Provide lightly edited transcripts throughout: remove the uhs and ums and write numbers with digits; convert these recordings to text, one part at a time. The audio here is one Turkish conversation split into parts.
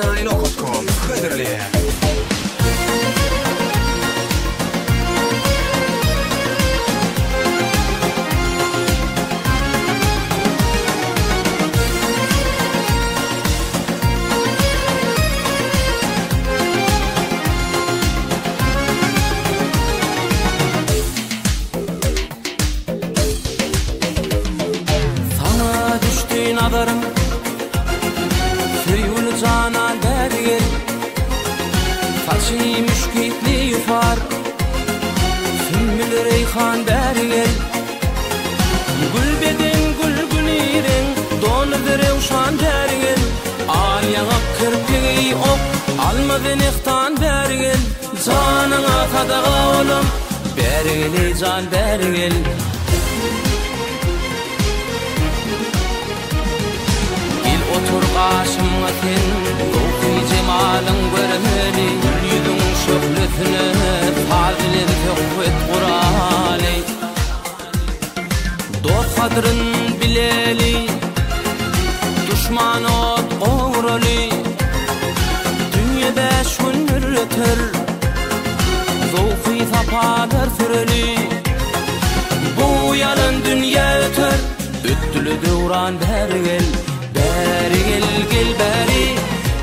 Nailo.com Hıdırlı'ya. Sana düştü nadarım, Süyül cana dergel, Saçı müşkitli yufar, Sümbül reyhan dergel. Gül beden gül güniren, Donudur revşan dergel. Al yağa kırpığı ok, Alma venektan dergel. Canına kadağa olum, Bergeli can dergel. Otur karşıma sen, ruhi cemalın görmeli. Yüzün şöhretine fazil tevfet kurali. Dost kadrın bileli, düşman ot oğrali. Dünyada şunur öter, zevki sapalar süreli. Bu yalın dünya öter, öttülü devran dergel. Beri gel beri,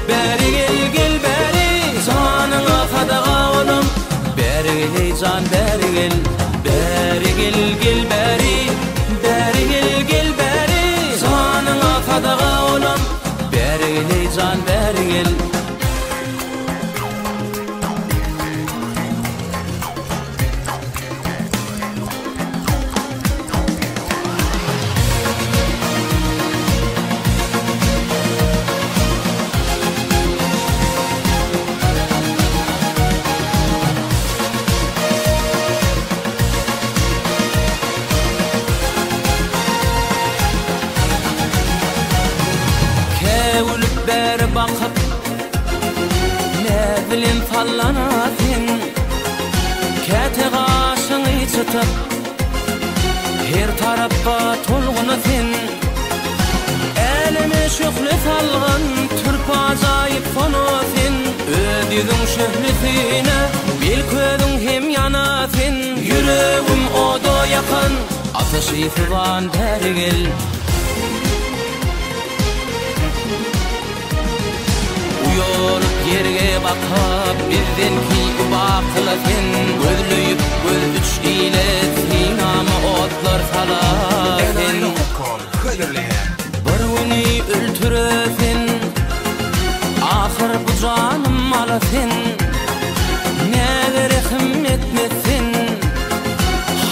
beri gel beri. Canına kadağa olum, beri can beri gel. Beri gel beri, beri gel beri. Canına kadağa olum, beri can beri gel. Beri bakıp ne bilin fallanasın, kete kaşını çıtıp her tarafta tolgunasın. Elime şöhle salgın türp acayip fonasın. Ödüdün şöhlesine bil ködün hem yanasın. Yüreğim oda yakın, ateşi fıvan dergel. Uyurup yerge bakıp bizden ki bakılasın. Gözlüyüp göz ile sinama otlar salasın. Nailo.com Hıdırlı'ya. Bir günü öldürürsün, ahır bu canım alasın. Neler himmetmesin,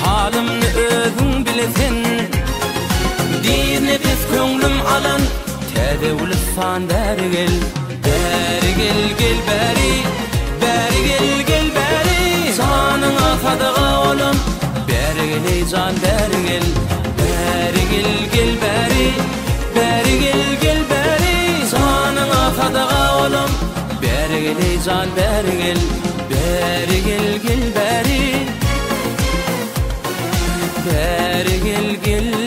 halimni özün bilesin. Diz nefes könglim alan, tedevülüsan dergel. Beri gel beri, beri gel beri. Canına kadağa olum, beri can beri gel. Beri gel beri, beri gel beri. Canına kadağa olum, beri can beri gel. Beri gel beri, beri gel